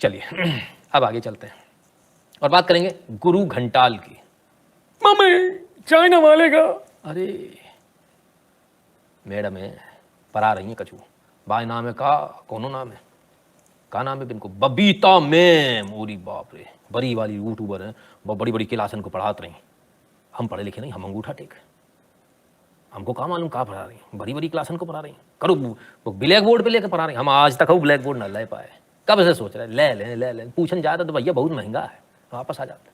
चलिए अब आगे चलते हैं और बात करेंगे गुरु घंटाल की। मम्मी चाइना वाले का, अरे मैडम है पढ़ा रही है कछू भाई, नाम है का कौनो नाम है, का नाम है इनको, बबीता मैम। ओरी बाप रे, बड़ी वाली यूट्यूबर है, बड़ी बड़ी क्लासन को पढ़ाते रही। हम पढ़े लिखे नहीं, हम अंगूठा टेक, हमको कहाँ मालूम कहाँ पढ़ा रही, बड़ी बड़ी क्लासन को पढ़ा रही। करो वो ब्लैक बोर्ड पे लेकर पढ़ा रही, हम आज तक वो ब्लैक बोर्ड न ले पाए। कब से सोच रहे ले लें पूछन जाता तो भैया बहुत महंगा है, वापस आ जाता।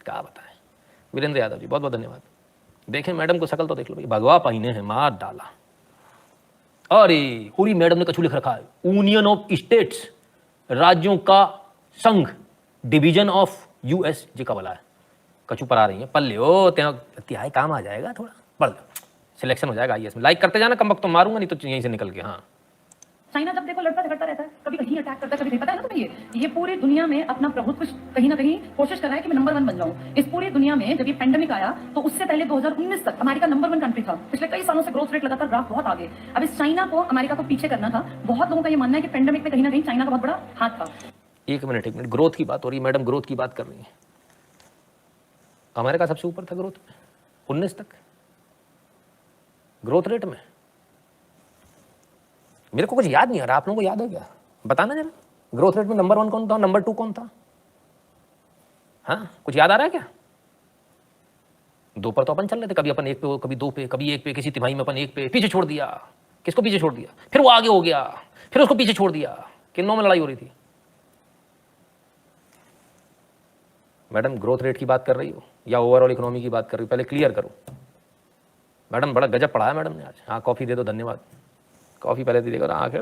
क्या बताएं। वीरेंद्र यादव जी बहुत बहुत धन्यवाद। देखें मैडम को शकल तो देख लो भाई, भगवा पहिने हैं, मार डाला। अरे पूरी मैडम ने कछु लिख रखा है, यूनियन ऑफ स्टेट्स, राज्यों का संघ, डिवीजन ऑफ यूएस जी का बोला है। कछु पढ़ा रही है, पढ़ लियो त्याई काम आ जाएगा, थोड़ा पढ़ लो, सिलेक्शन हो जाएगा आईएएस में। लाइक करते जाना, कम वक्त तो मारूंगा नहीं तो यहीं से निकल के। हाँ चाइना जब देखो लड़ता झगड़ता रहता है, कभी कहीं अटैक करता है, कभी कहीं, पता है ना तुम्हें ये पूरी दुनिया में अपना प्रभुत्व कहीं ना कहीं कोशिश कर रहा है कि मैं नंबर 1 बन जाऊं। इस पूरी दुनिया में जब ये पैंडेमिक आया तो उससे पहले 2019 तक अमेरिका नंबर 1 कंट्री था। पिछले कई सालों से ग्रोथ रेट लगातार ग्राफ बहुत आगे। अब इस चाइना को अमेरिका को पीछे करना था। बहुत लोगों का ये मानना है कि पैंडेमिक में कहीं ना कहीं चाइना का बहुत बड़ा हाथ था। एक मिनट, ग्रोथ की बात हो रही है, मैडम ग्रोथ की बात कर रही है। अमेरिका सबसे ऊपर था ग्रोथ में 19 तक, ग्रोथ रेट में। मेरे को कुछ याद नहीं आ रहा, आप लोगों को याद है क्या? बताना जरा, ग्रोथ रेट में नंबर 1 कौन था, नंबर 2 कौन था? हाँ कुछ याद आ रहा है क्या? 2 पर तो अपन चल रहे थे, कभी अपन 1 पे, कभी 2 पे, कभी 1 पे, किसी तिमाही में अपन 1 पे पीछे छोड़ दिया। किसको पीछे छोड़ दिया? फिर वो आगे हो गया, फिर उसको पीछे छोड़ दिया। किन्नों में लड़ाई हो रही थी? मैडम ग्रोथ रेट की बात कर रही हो या ओवरऑल इकोनॉमी की बात कर रही हो, पहले क्लियर करो। मैडम बड़ा गजब पढ़ा है मैडम ने आज। हाँ कॉफ़ी दे दो, धन्यवाद। कॉफ़ी पहले दे देगा, आँख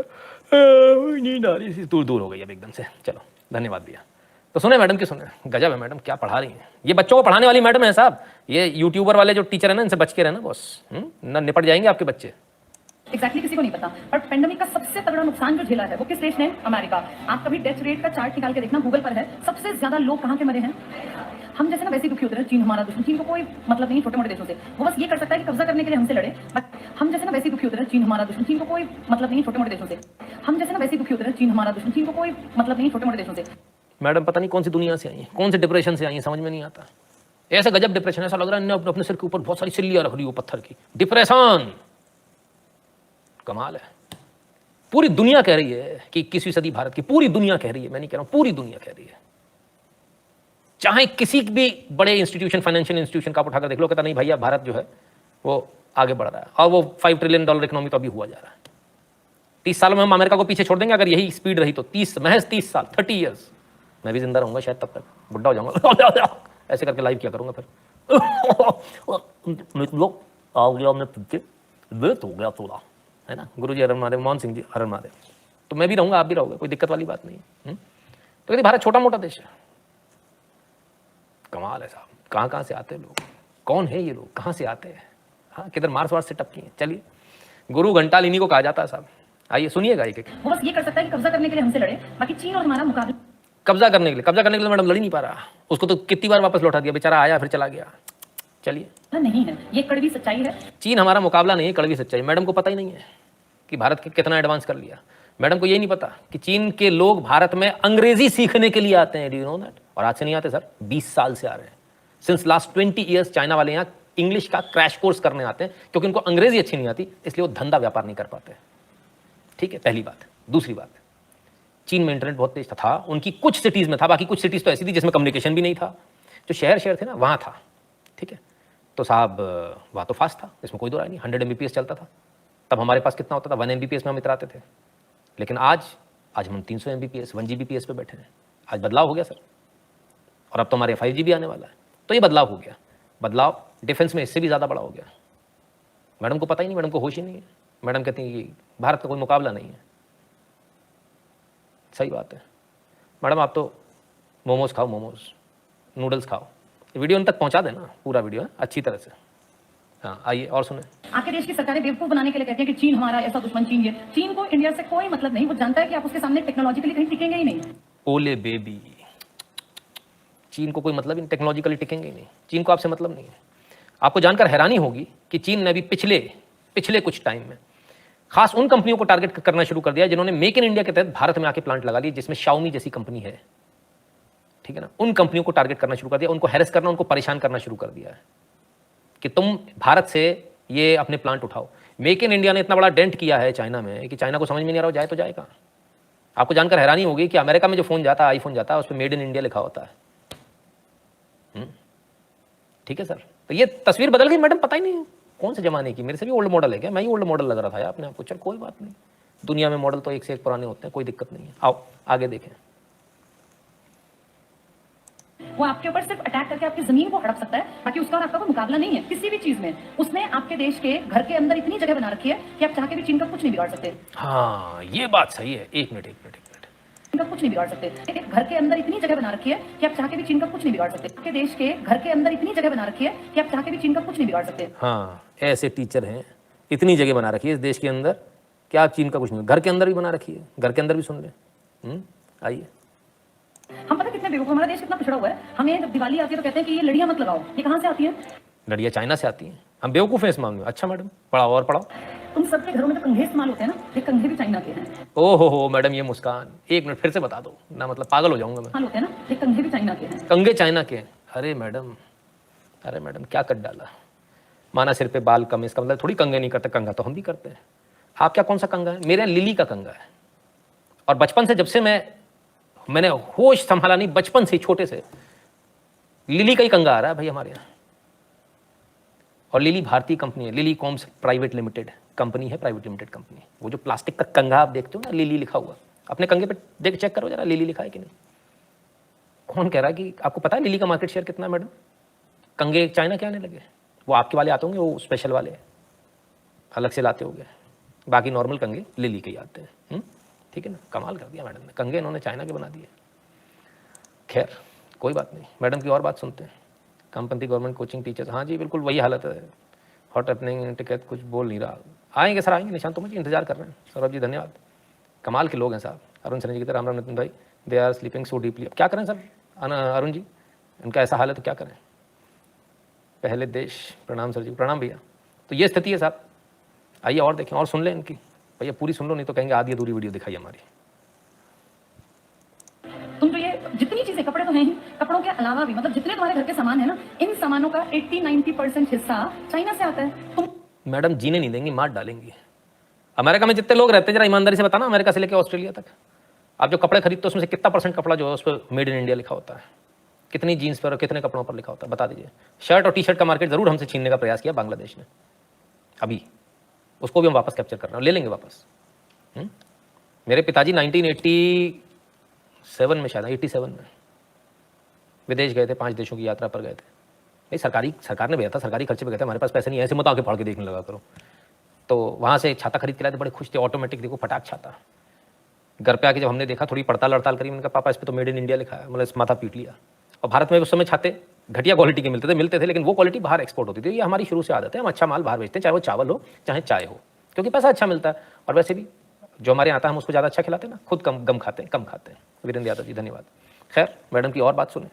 नींद आ रही थी, दूर हो गई अब एकदम से। चलो धन्यवाद भैया। तो सुने मैडम की, सुने, गजब है मैडम, क्या पढ़ा रही हैं। ये बच्चों को पढ़ाने वाली मैडम है साहब। ये यूट्यूबर वाले जो टीचर है ना, इनसे बच के रहना बॉस, ना निपट जाएंगे आपके बच्चे। एग्जैक्टली किसी को नहीं पता, पर पेंडेमिक का सबसे तगड़ा नुकसान जो झेला है वो किस देश ने? अमेरिका। आप कभी डेथ रेट का चार्ट निकाल के देखना, गूगल पर है, सबसे ज्यादा लोग कहाँ के मरे हैं? हम जैसे ना वैसे दुखी होते हैं। चीन हमारा दुश्मन, चीन को कोई मतलब नहीं छोटे मोटे देशों से, वो बस ये कर सकता है कि कब्जा करने के लिए हमसे लड़े। बट हम जैसे ना वैसे दुखी होते हैं। चीन हमारा दुश्मन, चीन को कोई मतलब नहीं छोटे मोटे देशों से। हम जैसे ना वैसे दुखी होते हैं। चीन हमारा दुश्मन, चीन को कोई मतलब नहीं छोटे मोटे देशों से। मैडम पता नहीं कौन सी दुनिया से आई है, कौन से डिप्रेशन से आई है, समझ में नहीं आता। ऐसा गजब डिप्रेशन, ऐसा लग रहा है अपने सिर के ऊपर बहुत सारी सिल्लियां रख रही हो पत्थर की। डिप्रेशन कमाल है। पूरी दुनिया कह रही है कि 21वीं सदी भारत की, पूरी दुनिया कह रही है, मैं नहीं कह रहा हूं, पूरी दुनिया कह रही है। चाहे किसी भी बड़े इंस्टीट्यूशन, फाइनेंशियल इंस्टीट्यूशन का आप उठाकर देख लो, कहता नहीं भैया भारत जो है वो आगे बढ़ रहा है, और वो $5 ट्रिलियन इकोनॉमी तो अभी हुआ जा रहा है। 30 सालों में हम अमेरिका को पीछे छोड़ देंगे अगर यही स्पीड रही तो। महज 30 साल, 30 ईयर्स। मैं भी जिंदा रहूंगा शायद, तब तक बुढ़ा हो जाऊंगा ऐसे करके लाइव क्या करूंगा फिर वेट हो गया थोड़ा, है ना। गुरु जी हरण महादेव, मोहन सिंह जी हरण महादेव। तो मैं भी रहूंगा, आप भी रहोगे, कोई दिक्कत वाली बात नहीं है। तो यदि भारत छोटा मोटा देश है, कमाल है साहब। कहाँ कहाँ से आते हैं लोग, कौन है ये लोग, कहाँ से आते हैं? हाँ किधर मार्स वार्स से टपकी हैं। चलिए, गुरु घंटाल इन्हीं को कहा जाता है साहब। आइए सुनिएगा एक। वो बस ये कर सकता है कि कब्जा करने के लिए हमसे लड़े, बाकी चीन और हमारा मुकाबला। कब्जा करने के लिए मैडम लड़ ही नहीं पा रहा। उसको तो कितनी बार वापस लौटा दिया, बेचारा आया फिर चला गया। चलिए, नहीं है, ये कड़वी सच्चाई है। चीन हमारा मुकाबला नहीं है, कड़वी सच्चाई। मैडम को पता ही नहीं है कि भारत के कितना एडवांस कर लिया। मैडम को ये नहीं पता कि चीन के लोग भारत में अंग्रेजी सीखने के लिए आते हैं। Do you know that? और आज से नहीं आते सर, 20 साल से आ रहे हैं। सिंस लास्ट 20 ईयर्स चाइना वाले यहाँ इंग्लिश का क्रैश कोर्स करने आते हैं, क्योंकि उनको अंग्रेजी अच्छी नहीं आती, इसलिए वो धंधा व्यापार नहीं कर पाते। ठीक है, पहली बात। दूसरी बात, चीन में इंटरनेट बहुत तेज था, उनकी कुछ सिटीज में था, बाकी कुछ सिटीज तो ऐसी थी जिसमें कम्युनिकेशन भी नहीं था। जो शहर थे ना, वहाँ था। ठीक है, तो साहब वहाँ तो फास्ट था, इसमें कोई दो राय नहीं। 100 Mbps चलता था। तब हमारे पास कितना होता था? 1 Mbps में हम इतराते थे। लेकिन आज हम 300 Mbps 1 Gbps पे बैठे हैं। आज बदलाव हो गया सर, और अब तो हमारे 5G भी आने वाला है। तो ये बदलाव हो गया। बदलाव डिफेंस में इससे भी ज़्यादा बड़ा हो गया। मैडम को पता ही नहीं, मैडम को होश ही नहीं है। मैडम कहती हैं कि भारत का कोई मुकाबला नहीं है। सही बात है मैडम, आप तो मोमोज खाओ, मोमोज, नूडल्स खाओ। वीडियो उन तक पहुंचा देना, पूरा वीडियो है अच्छी तरह से। हाँ आइए और सुने। आपके देश की सरकारें बेवकूफ बनाने के लिए कहती है कि चीन हमारा ऐसा दुश्मन, चीन ये। चीन को इंडिया से कोई मतलब नहीं, वो जानता है कि आप उसके सामने टेक्नोलॉजिकली कहीं टिकेंगे ही नहीं। ओले बेबी, चीन को कोई मतलब नहीं, टेक्नोलॉजिकली टिकेंगे ही नहीं। चीन को आपसे मतलब नहीं है। आपको जानकर हैरानी होगी कि चीन ने भी पिछले कुछ टाइम में खास उन कंपनियों को टारगेट करना शुरू कर दिया जिन्होंने मेक इन इंडिया के तहत भारत में आके प्लांट लगा लिए, जिसमें शाओमी जैसी कंपनी है, ठीक है ना। उन कंपनियों को टारगेट करना शुरू कर दिया, उनको हैरेस करना, उनको परेशान करना शुरू कर दिया है कि तुम भारत से ये अपने प्लांट उठाओ। मेक इन इंडिया ने इतना बड़ा डेंट किया है चाइना में कि चाइना को समझ में नहीं आ रहा जाए तो जाए कहाँ। आपको जानकर हैरानी होगी कि अमेरिका में जो फोन जाता है, आईफोन जाता है, उस पर मेड इन इंडिया लिखा होता है। ठीक है सर, तो ये तस्वीर बदल गई मैडम, पता ही नहीं कौन से जमाने की। मेरे से भी ओल्ड मॉडल है क्या? मैं ही ओल्ड मॉडल लग रहा था यार अपने आपको। चल कोई बात नहीं, दुनिया में मॉडल तो एक से एक पुराने होते हैं, कोई दिक्कत नहीं है। आओ आगे देखें। वो आपके ऊपर सिर्फ अटैक करके आपकी जमीन को हड़प सकता है, बाकी उसका और आपका कोई मुकाबला नहीं है किसी भी चीज में। उसने आपके देश के घर के अंदर इतनी जगह बना रखी है कि आप चाह के भी चीन का कुछ नहीं बिगाड़ सकते। हाँ ये बात सही है। एक मिनट चीन का कुछ नहीं बिगाड़ सकते। घर के अंदर इतनी जगह बना रखी है कि आप चाह के भी चीन का कुछ नहीं बिगाड़ सकते। आपके देश के घर के अंदर इतनी जगह बना रखी है कि आप चाह के भी चीन का कुछ नहीं बिगाड़ सकते। हाँ ऐसे टीचर हैं, इतनी जगह बना रखी है इस देश के अंदर क्या आप चीन का कुछ नहीं। घर के अंदर भी बना रखी है, घर के अंदर भी सुन ले। आइए, हम पता कितने बेवकूफ, हमारा देश कितना पिछड़ा हुआ है। हमें जब दिवाली आती है तो कहते हैं कि ये लड़ियां मत लगाओ। ये कहां से आती है? लड़ियां चाइना से आती हैं। हम बेवकूफ हैं इस मामले में। अच्छा मैडम पढ़ाओ और पढ़ाओ। तुम सबके घरों में जो कंघे इस्तेमाल होते हैं ना, ये कंघे भी चाइना के हैं। ओहो हो मैडम, ये मुस्कान एक मिनट फिर से बता दो ना, मतलब पागल हो जाऊंगा मैं। इस्तेमाल होते हैं ना, ये कंघे भी चाइना के हैं। कंघे चाइना के? अरे मैडम क्या कर डाला। माना सिर पे बाल कम, इसका मतलब थोड़ी कंघे नहीं करते, कंघा तो हम भी करते हैं। आप क्या कौन सा कंघा है? मेरे लिली का कंघा है। और बचपन से, जब से मैंने होश संभाला नहीं, बचपन से छोटे से लिली का ही कंघा आ रहा है भाई हमारे यहाँ। और लिली भारतीय कंपनी है, Lily comms private limited company है, प्राइवेट लिमिटेड कंपनी। वो जो प्लास्टिक का कंघा आप देखते हो ना, लिली लिखा हुआ, अपने कंघे पे देख चेक करो जरा, लिली लिखा है कि नहीं। कौन कह रहा है कि आपको पता है लिली का मार्केट शेयर कितना है मैडम? कंघे चाइना के आने लगे। वो आपके वाले आते होंगे, वो स्पेशल वाले अलग से लाते होंगे, बाकी नॉर्मल कंघे लिली के ही आते हैं। ठीक है ना, कमाल कर दिया मैडम ने, कंघे इन्होंने चाइना के बना दिए। खैर कोई बात नहीं, मैडम की और बात सुनते हैं। कंपनी गवर्नमेंट कोचिंग टीचर्स, हाँ जी बिल्कुल वही हालत है। हॉट अपनिंग टिकट कुछ बोल नहीं रहा। आएंगे सर आएंगे, निशान तो मुझे इंतजार कर रहे हैं। सौरभ जी धन्यवाद, कमाल के लोग हैं साहब। अरुण सर जी की तरह, राम राम नितिन भाई, they are sleeping so deeply. अब क्या करें सर अरुण जी, इनका ऐसा हाल है तो क्या करें। पहले देश, प्रणाम सर जी। प्रणाम भैया। तो ये स्थिति है साहब, आइए और देखें और सुन लें इनकी। भैया पूरी सुन लो, नहीं तो कहेंगे आधी अधूरी वीडियो दिखाई हमारी। तुम तो ये जितनी चीजें, कपड़े तो हैं ही, कपड़ों के अलावा भी मतलब जितने तुम्हारे घर के सामान है ना, इन सामानों का 80-90% हिस्सा चाइना से आता है। तुम मैडम जीने नहीं देंगी, मार डालेंगी। अमेरिका में जितने लोग रहते हैं जरा ईमानदारी से बताना, अमेरिका से लेकर ऑस्ट्रेलिया तक आप जो कपड़े खरीदते हो उसमें से कितना % कपड़ा जो है उस पर मेड इन इंडिया लिखा होता है? कितनी जीन्स पर और कितने कपड़ों पर लिखा होता है, बता दीजिए। शर्ट और टी शर्ट का मार्केट जरूर हमसे छीनने का प्रयास किया बांग्लादेश ने, अभी उसको भी हम वापस कैप्चर कर रहे हैं, ले लेंगे वापस। मेरे पिताजी 1987 में, शायद 87 में विदेश गए थे, 5 देशों की यात्रा पर गए थे। भाई सरकार ने भेजा था, सरकारी खर्चे पे गए थे, हमारे पास पैसे नहीं है, ऐसे मत आके फाड़ के देखने लगा करो। तो वहाँ से छाता खरीद के लाए थे, बड़े खुश थे, ऑटोमेटिक देखो फटाक छाता। घर पे आके जब हमने देखा, थोड़ी पड़ताल हड़ताल करी, मैंने कहा पापा इस पे तो मेड इन इंडिया लिखा है, मतलब इस माथा पीट लिया। और भारत में उस समय छाते घटिया क्वालिटी के मिलते थे, लेकिन वो क्वालिटी बाहर एक्सपोर्ट होती थी। ये हमारी शुरू से आदत है, हम अच्छा माल बाहर बेचते हैं, चाहे वो चावल हो चाहे चाय हो, क्योंकि पैसा अच्छा मिलता है। और वैसे भी जो हमारे आता है हम उसको ज़्यादा अच्छा खिलाते हैं ना, खुद कम खाते हैं। वीरेंद्र यादव जी धन्यवाद। खैर मैडम की और बात सुने।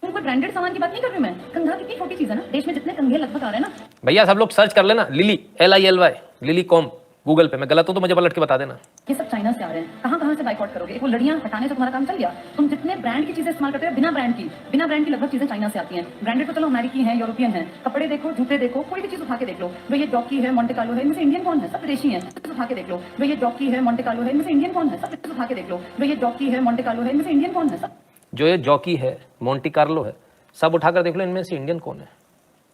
कोई ब्रांडेड सामान की बात नहीं कर रही मैं। कंघा कितनी छोटी चीज है ना, देश में जितने कंघे लगभग आ रहे हैं ना। भैया सब लोग सर्च कर लेना, lily LILY, lily com, Google पे। मैं गलत हूं तो मुझे पलट के बता देना। ये सब चाइना से आ रहे हैं। कहां से बाइकआउट करोगे? एक वो लड़ियां हटाने से तुम्हारा काम चल गया। तुम जितने ब्रांड की चीजें इस्तेमाल करते हो, बिना ब्रांड की लगभग चीजें चाइना से आती हैं। ब्रांडेड तो चलो अमेरिकी हैं, यूरोपियन हैं। कपड़े देखो, जूते देखो, कोई भी चीज उठा के देख लो, भाई ये जॉकी है, मोंटे कार्लो है, इनमें से इंडियन कौन है? सब विदेशी हैं। उठा के देख लो, भाई ये जॉकी है, मोंटे कार्लो है, इनमें से इंडियन कौन है? सब उठा के देख लो, भाई ये जॉकी है, मोंटे कार्लो है, इनमें से इंडियन कौन है? सब जो ये जॉकी है, मोंटे कार्लो है, सब उठाकर देख लो, इनमें से इंडियन कौन है?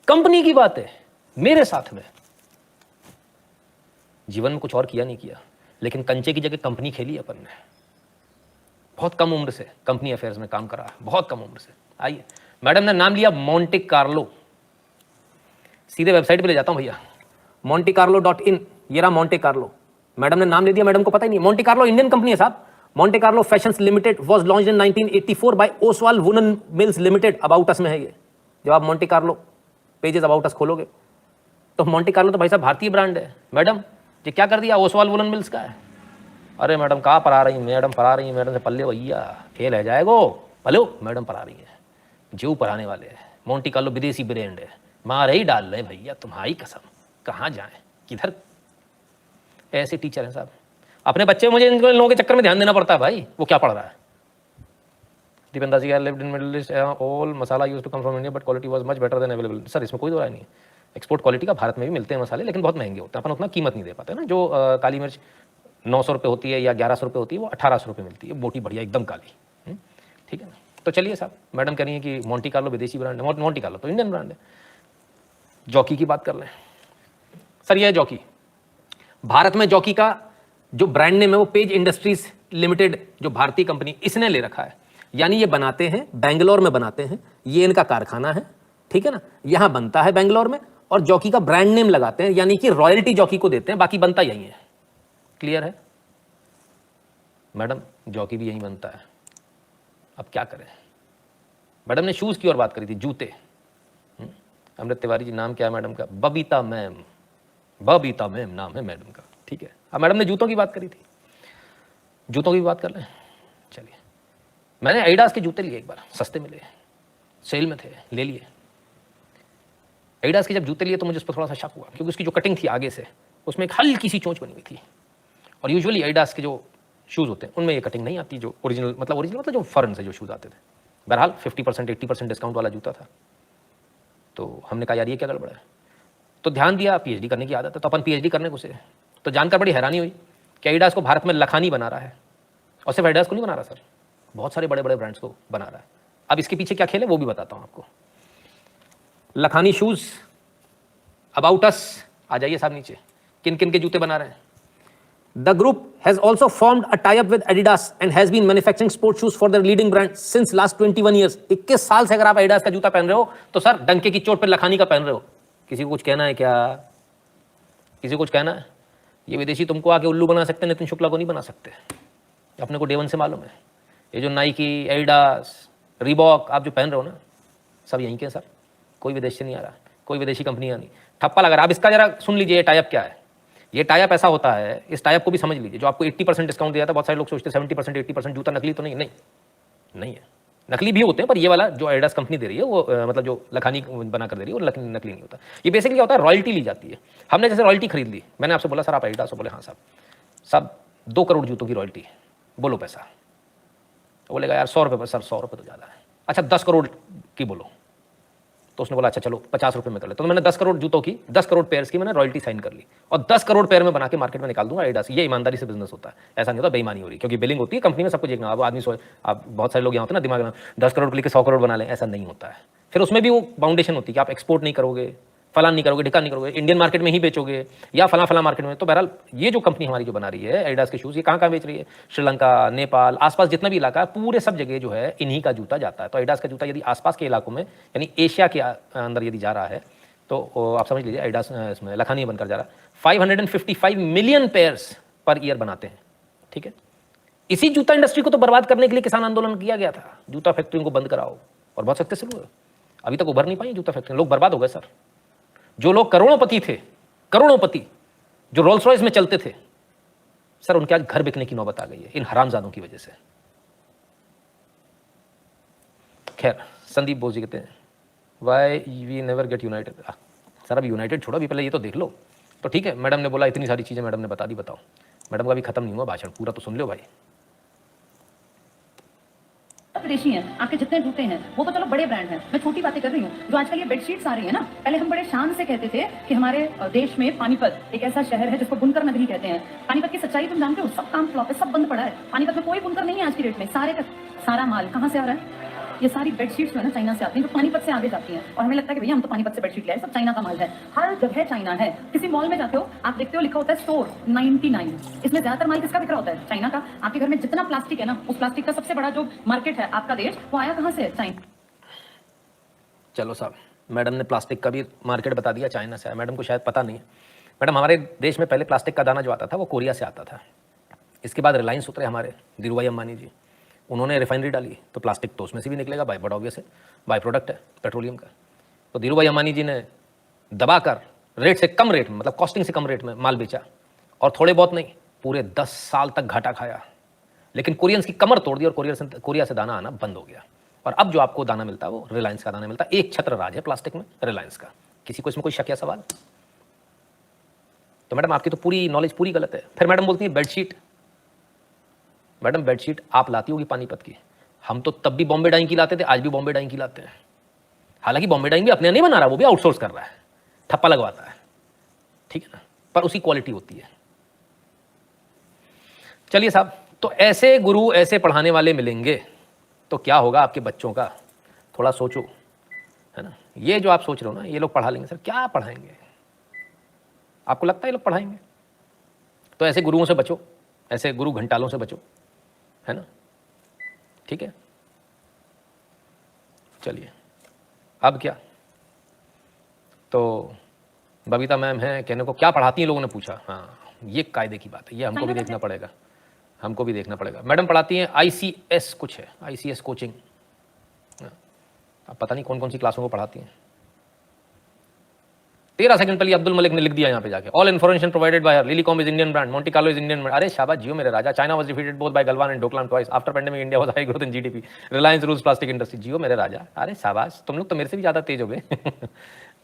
कंपनी की बात है मेरे साथ में। जीवन में कुछ और किया नहीं किया, लेकिन कंचे की जगह कंपनी खेली अपन ने। बहुत कम उम्र से कंपनी अफेयर्स में काम करा, बहुत कम उम्र से। आइए, मैडम ने नाम लिया मोंटे कार्लो। सीधे वेबसाइट पे ले जाता हूं भैया, montecarlo.in। ये रहा मोंटे कार्लो। मैडम ने नाम ले दिया, मैडम को पता ही नहीं। मोंटे कार्लो इंडियन कंपनी है साहब। Monte Carlo fashions limited was launched in 1984 by Oswal woollen mills limited. About us में है ये। जब आप Monte Carlo pages about us खोलोगे तो मोंटे कार्लो तो भाई साहब भारतीय ब्रांड है। मैडम ये क्या कर दिया, ओसवाल वुलन मिल्स का है। अरे मैडम कहाँ पढ़ा रही, मैडम पढ़ा रही है, मैडम से पल्ले भैया फेल है जाएगो। भलो मैडम पढ़ा रही है, जीव पढ़ाने वाले हैं। मोंटे कार्लो विदेशी ब्रांड है, मार ही डाल रहे भैया, तुम्हारी कसम। कहाँ जाए, किधर ऐसे टीचर हैं साहब। अपने बच्चे, मुझे इन लोगों के चक्कर में ध्यान देना पड़ता है भाई, वो क्या पढ़ रहा है। Dipendra ji, I lived in Middle East, all masala used to come from India but quality was much better than available. Sir इसमें कोई दो राय नहीं है, एक्सपोर्ट क्वालिटी का भारत में भी मिलते हैं मसाले, लेकिन बहुत महंगे होते हैं, अपन उतना कीमत नहीं दे पाते ना। जो काली मिर्च 900 रुपये होती है या 1100 रुपये होती है, वो 1800 रुपये मिलती है, मोटी बढ़िया एकदम काली। ठीक है ना। तो चलिए साहब, मैडम कह रही है कि मोंटी कार्लो विदेशी ब्रांड है, मोंटी कार्लो तो इंडियन ब्रांड है। जॉकी की बात कर लें सर, यह है जॉकी। भारत में जॉकी का जो ब्रांड नेम है वो पेज इंडस्ट्रीज लिमिटेड, जो भारतीय कंपनी, इसने ले रखा है। यानी ये बनाते हैं, बेंगलोर में बनाते हैं, ये इनका कारखाना है, ठीक है ना, यहां बनता है बेंगलोर में, और जॉकी का ब्रांड नेम लगाते हैं, यानी कि रॉयल्टी जॉकी को देते हैं, बाकी बनता यही है। क्लियर है मैडम, जॉकी भी यही बनता है। अब क्या करें। मैडम ने शूज की और बात करी थी, जूते। अमृत तिवारी जी, नाम क्या है मैडम का? बबीता मैम, बबीता मैम नाम है मैडम का, ठीक है। अब मैडम ने जूतों की बात करी थी, जूतों की बात कर लें। चलिए, मैंने एडिडास के जूते लिए एक बार, सस्ते मिले, सेल में थे, ले लिए। एडिडास के जब जूते लिए तो मुझे उस पर थोड़ा सा शक हुआ, क्योंकि उसकी जो कटिंग थी आगे से, उसमें एक हल्की सी चोंच बनी हुई थी, और यूजुअली एडिडास के जो शूज़ होते हैं उनमें ये कटिंग नहीं आती, जो ओरिजिनल मतलब जो फॉरेन से जो शूज़ आते थे। बहरहाल 50% 80% डिस्काउंट वाला जूता था, तो हमने कहा यार ये क्या गड़बड़ है। तो ध्यान दिया, पीएचडी करने की आदत है, तो अपन पीएचडी करने को से, तो जानकर बड़ी हैरानी हुई कि एडिडास को भारत में लखानी बना रहा है, और सिर्फ एडिडास को नहीं बना रहा सर, बहुत सारे बड़े बड़े ब्रांड्स को बना रहा है। अब इसके पीछे क्या खेल है वो भी बताता हूँ आपको। लखानी शूज़, अबाउट अस, आ जाइए साहब नीचे, किन किन के जूते बना रहे हैं। The group has also formed a tie-up with Adidas and has been manufacturing sports shoes for their leading brand since last 21 years. 21 साल से अगर आप Adidas का जूता पहन रहे हो तो सर डंके की चोट पे लखानी का पहन रहे हो। किसी को कुछ कहना है क्या? किसी को कुछ कहना है? ये विदेशी तुमको आके उल्लू बना सकते हैं, नितिन शुक्ला को नहीं बना सकते। अपने को डे वन से मालूम है। ये जो नाइकी, एडिडास, रीबॉक आप जो पहन रहे हो ना, सब यहीं के सर, कोई विदेश से नहीं आ रहा, कोई विदेशी कंपनियां नहीं, ठप्पा लगा रहा। अब इसका जरा सुन लीजिए, ये टाइप क्या है। ये टाइप ऐसा होता है, इस टाइप को भी समझ लीजिए, जो आपको 80% डिस्काउंट दिया था। बहुत सारे लोग सोचते हैं 70% 80% जूता नकली तो नहीं, नहीं नहीं है, नकली भी होते हैं, पर ये वाला जो एडिडास कंपनी दे रही है वो मतलब जो लखानी बना कर दे रही है वो नकली नहीं होता। ये बेसिकली क्या होता है, रॉयल्टी ली जाती है। हमने जैसे रॉयल्टी खरीद ली, मैंने आपसे बोला सर आप एडिडास हो, बोले हाँ साहब 2 करोड़ जूतों की रॉयल्टी, बोलो पैसा। बोलेगा यार 100 रुपये पर, सर 100 रुपये तो ज़्यादा है। अच्छा 10 करोड़ की बोलो, तो उसने बोला अच्छा चलो 50 रुपये में कर ले। तो मैंने 10 करोड़ जूतों की, 10 करोड़ पेयर्स की मैंने रॉयल्टी साइन कर ली, और 10 करोड़ पेयर में बना के मार्केट में निकाल दूंगा एडिडास। ये ईमानदारी से बिजनेस होता है, ऐसा नहीं होता बेईमानी हो रही, क्योंकि बिलिंग होती है कंपनी में, सब कुछ देखना। अब आदमी आप बहुत सारे लोग यहाँ होते हैं ना दिमाग में 10 करोड़ को लेकर 100 करोड़ बना लें, ऐसा नहीं होता है। फिर उसमें भी वो बाउंडेशन होती है कि आप एक्सपोर्ट नहीं करोगे, फलान नहीं करोगे, ढिका नहीं करोगे, इंडियन मार्केट में ही बेचोगे या फला मार्केट में। तो बहरहाल ये जो कंपनी हमारी जो बना रही है एडिडास के शूज़, ये कहाँ बेच रही है? श्रीलंका, नेपाल, आसपास जितना भी इलाका है, पूरे सब जगह जो है इन्हीं का जूता जाता है। तो एडिडास का जूता यदि आसपास के इलाकों में, यानी एशिया के अंदर यदि जा रहा है, तो आप समझ लीजिए एडिडास इसमें लखानी बनकर जा रहा है। 555 मिलियन पेयर्स पर ईयर बनाते हैं, ठीक है। इसी जूता इंडस्ट्री को तो बर्बाद करने के लिए किसान आंदोलन किया गया था, जूता फैक्ट्रियों को बंद कराओ, और बहुत सक्सेसफुल हुए। अभी तक उभर नहीं पाई जूता फैक्ट्री, लोग बर्बाद हो गए सर। जो लोग करोड़ोंपति थे, करोड़ोंपति, जो रोल्स रॉयस में चलते थे सर, उनके आज घर बिकने की नौबत आ गई है इन हरामजादों की वजह से। खैर, संदीप बोस जी कहते हैं why we never get united. Sir अब यूनाइटेड छोड़ो, अभी पहले ये तो देख लो। तो ठीक है, मैडम ने बोला इतनी सारी चीजें मैडम ने बता दी, बताओ। मैडम का भी खत्म नहीं हुआ भाषण, पूरा तो सुन लो भाई। विदेशी हैं, आपके जितने जूते हैं वो तो चलो बड़े ब्रांड हैं, मैं छोटी बातें कर रही हूँ। जो आजकल ये बेडशीट्स आ रही है ना, पहले हम बड़े शान से कहते थे कि हमारे देश में पानीपत एक ऐसा शहर है जिसको बुनकर नगरी कहते हैं। पानीपत की सच्चाई तुम जानते हो, सब काम फ्लॉप है, सब बंद पड़ा है। पानीपत में कोई बुनकर नहीं है आज की डेट में। सारे का सारा माल कहाँ से आ रहा है? ये सारी बेडशीट्स जो है ना चाइना से आती हैं, जो पानीपत से आगे जाती हैं, और हमें लगता है कि भैया हम तो पानीपत से बेडशीट ले आए, सब चाइना का माल है। हर जगह चाइना है। किसी मॉल में जाते हो, आप देखते हो लिखा होता है स्टोर 99, इसमें ज्यादातर माल किसका बिक रहा होता है? चाइना का। आपके घर में जितना प्लास्टिक है ना, उस प्लास्टिक का सबसे बड़ा जो मार्केट है आपका देश, वो आया कहाँ से? चाइना। चलो साहब, मैडम ने प्लास्टिक का भी मार्केट बता दिया, चाइना से आया। मैडम को शायद पता नहीं है। मैडम, हमारे देश में पहले प्लास्टिक का दाना जो आता था वो कोरिया से आता था। इसके बाद रिलायंस उतरे हमारे धीरू भाई अंबानी जी, उन्होंने रिफाइनरी डाली, तो प्लास्टिक तो उसमें से भी निकलेगा, बट ऑब्वियस है बाई प्रोडक्ट है पेट्रोलियम का। तो धीरू भाई अंबानी जी ने दबाकर रेट से कम रेट में, मतलब कॉस्टिंग से कम रेट में माल बेचा, और थोड़े बहुत नहीं, पूरे 10 साल तक घाटा खाया। लेकिन कोरियंस की कमर तोड़ दी और कोरिया से दाना आना बंद हो गया। और अब जो आपको दाना मिलता है वो रिलायंस का दाना मिलता है। एक छत्र राज है प्लास्टिक में, रिलायंस का। किसी को इसमें कोई शक या सवाल? तो मैडम आपकी तो पूरी नॉलेज पूरी गलत है। फिर मैडम बोलती है बेडशीट, मैडम बेडशीट आप लाती होगी पानीपत की, हम तो तब भी बॉम्बे डाइंग की लाते थे, आज भी बॉम्बे डाइंग की लाते हैं। हालांकि बॉम्बे डाइंग भी अपने नहीं बना रहा, वो भी आउटसोर्स कर रहा है, ठप्पा लगवाता है, ठीक है ना, पर उसकी क्वालिटी होती है। चलिए साहब, तो ऐसे गुरु ऐसे पढ़ाने वाले मिलेंगे तो क्या होगा आपके बच्चों का, थोड़ा सोचो, है ना। ये जो आप सोच रहे हो ना, ये लोग पढ़ा लेंगे, सर क्या पढ़ाएंगे, आपको लगता है ये लोग पढ़ाएंगे? तो ऐसे गुरुओं से बचो, ऐसे गुरु घंटालों से बचो, है ना, ठीक है। चलिए अब क्या, तो बबीता मैम है, कहने को क्या पढ़ाती हैं लोगों ने पूछा। हाँ, ये कायदे की बात है, ये हमको भी देखना पड़ेगा, हमको भी देखना पड़ेगा। मैडम पढ़ाती हैं ICS, कुछ है ICS कोचिंग, अब पता नहीं कौन कौन सी क्लासों को पढ़ाती हैं। 13 सेकंड पहले अब्दुल मलिक ने लिख दिया यहाँ पे जाके, all information provided by her, Lilicom is Indian brand, Monte Carlo is Indian brand. अरे शाबाश जियो मेरे राजा, China was defeated both by Galwan and Doklam twice, after pandemic India was high growth in GDP, Reliance rules plastic industry, जियो मेरे राजा। अरे शाबाश, तुम लोग तो मेरे से भी ज़्यादा तेज हो गए।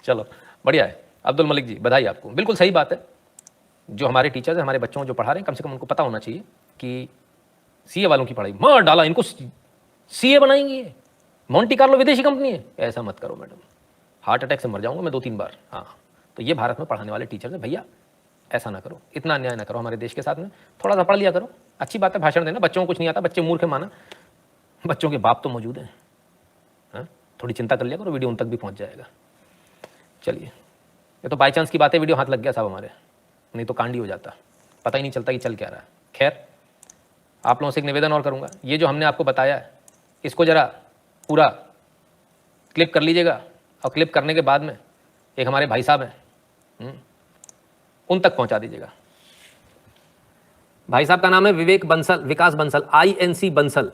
चलो बढ़िया है अब्दुल मलिक जी, बधाई आपको, बिल्कुल सही बात है। जो हमारे टीचर्स हैं, हमारे बच्चों को जो पढ़ा रहे हैं, कम से कम उनको पता होना चाहिए कि CA वालों की पढ़ाई मार डाला, इनको CA बनाएंगे, मोंटे कार्लो विदेशी कंपनी है, ऐसा मत करो मैडम, हार्ट अटैक से मर जाऊंगा मैं 2-3 बार। हाँ, तो ये भारत में पढ़ाने वाले टीचर्स हैं, भैया ऐसा ना करो, इतना अन्याय ना करो हमारे देश के साथ में, थोड़ा सा पढ़ लिया करो। अच्छी बात है भाषण देना, बच्चों को कुछ नहीं आता, बच्चे मूर्ख है माना, बच्चों के बाप तो मौजूद हैं, हाँ, थोड़ी चिंता कर लिया करो, वीडियो उन तक भी पहुँच जाएगा। चलिए, ये तो बाई चांस की बात है, वीडियो हाथ लग गया साहब हमारे, नहीं तो कांडी हो जाता, पता ही नहीं चलता कि चल क्या रहा है। खैर, आप लोगों से एक निवेदन और करूंगा, ये जो हमने आपको बताया है इसको जरा पूरा क्लिप कर लीजिएगा, और क्लिप करने के बाद में एक हमारे भाई साहब हैं, उन तक पहुंचा दीजिएगा। भाई साहब का नाम है विकास बंसल, INC बंसल।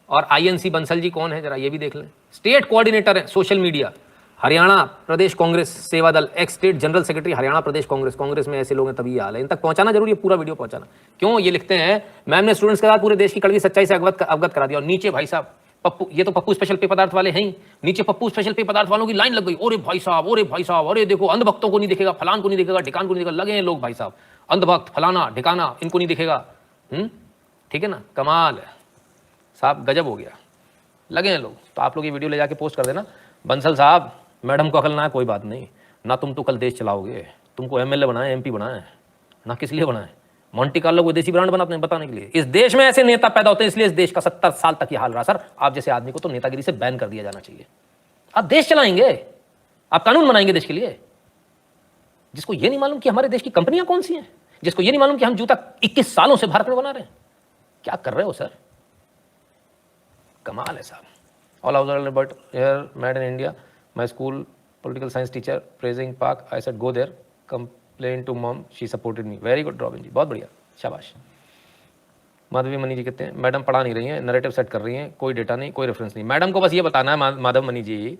और INC बंसल जी कौन है जरा ये भी देख लें, स्टेट कोऑर्डिनेटर है social media, Haryana Pradesh Congress Seva Dal, ex state general secretary Haryana Pradesh Congress. Congress में ऐसे लोग हैं तभी ये हाल है, इन तक पहुंचाना जरूरी है, पूरा वीडियो पहुंचाना। क्यों, ये लिखते हैं मैम ने स्टूडेंट्स के साथ पूरे देश की कड़वी सच्चाई से अवगत करा दिया, और नीचे भाई साहब पप्पू, ये तो पप्पू स्पेशल पेय पदार्थ वाले हैं ही, नीचे पप्पू स्पेशल पेय पदार्थ वालों की लाइन लग गई, ओरे भाई साहब, ओरे भाई साहब, अरे देखो अंधभक्तों को नहीं दिखेगा, फलान को नहीं दिखेगा, ढिकान को नहीं दिखेगा, लगे हैं लोग भाई साहब, अंधभक्त फलाना ढिकाना इनको नहीं दिखेगा। ठीक है ना, कमाल है साहब, गजब हो गया, लगे हैं लोग। तो आप लोग ये वीडियो ले जाके पोस्ट कर देना, बंसल साहब मैडम को अकल ना है कोई बात नहीं ना, तुम तो कल देश चलाओगे, तुमको MLA बनाए MP बनाए ना, किस लिए बनाए, मोंटे कार्लो को देसी ब्रांड बताने के लिए। इस देश में ऐसे नेता पैदा होते हैं, इसलिए इस देश का 70 साल तक ये हाल रहा। सर आप जैसे आदमी को तो नेतागिरी से बैन कर दिया जाना चाहिए। आप देश चलाएंगे, आप कानून बनाएंगे देश के लिए, जिसको ये नहीं मालूम कि हमारे देश की कंपनियां कौन सी हैं, जिसको ये नहीं मालूम कि हम जूता 21 सालों से भारत में बना रहे हैं, क्या कर रहे हो सर, कमाल है साहब। All out but here made in India, my school political science teacher praising Pak, I said go there, complain to mom, she supported me, very good Robin ji, बहुत बढ़िया, शाबाश। माधवी मनी जी कहते हैं मैडम पढ़ा नहीं रही हैं, नैरेटिव सेट कर रही हैं, कोई डेटा नहीं, कोई रेफरेंस नहीं। मैडम को बस ये बताना है माधव मनी जी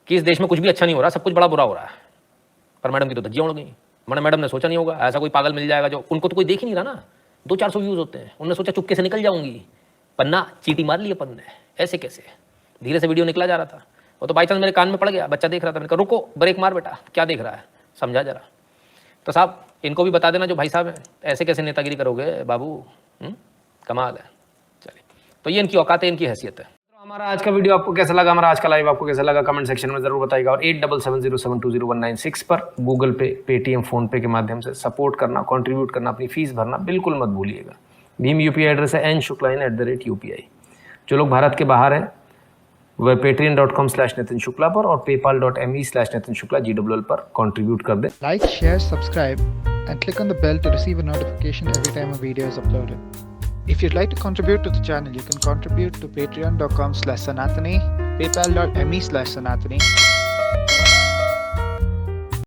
कि इस देश में कुछ भी अच्छा नहीं हो रहा, सब कुछ बड़ा बुरा हो रहा है, पर मैडम की तो धज्जियां उड़ गई। मैडम ने सोचा नहीं होगा ऐसा कोई पागल मिल जाएगा, जो उनको तो कोई देख ही नहीं रहा ना, 200-400 व्यूज होते हैं, उन्होंने सोचा चुपके से निकल जाऊंगी, पन्ना चीटी मार लिया पन्ने, ऐसे कैसे, धीरे से वीडियो निकला जा रहा था, वो तो बाई चांस मेरे कान में पड़ गया, बच्चा देख रहा था, मैंने कहा रुको ब्रेक मार बेटा, क्या देख रहा है, समझा जरा। तो साहब इनको भी बता देना जो भाई साहब हैं, ऐसे कैसे नेतागिरी करोगे बाबू, कमाल है। चलिए, तो ये इनकी औकात है, इनकी हैसियत है। तो हमारा आज का वीडियो आपको कैसा लगा, हमारा आज का लाइव आपको कैसा लगा, कमेंट सेक्शन में जरूर बताइएगा। और 8770720196 पर गूगल पे, पेटीएम, फोन पे के माध्यम से सपोर्ट करना, कॉन्ट्रीब्यूट करना, अपनी फीस भरना बिल्कुल मत भूलिएगा। भीम UPI एड्रेस है nshukla@UPI। जो लोग भारत के बाहर हैं वह patreon.com/नितिन शुक्ला पर और paypal.me/नितिन शुक्ला GWL पर कंट्रीब्यूट कर दें। Like, share, subscribe and click on the bell to receive a notification every time a video is uploaded. If you'd like to contribute to the channel, you can contribute to patreon.com/Sanatani, paypal.me/Sanatani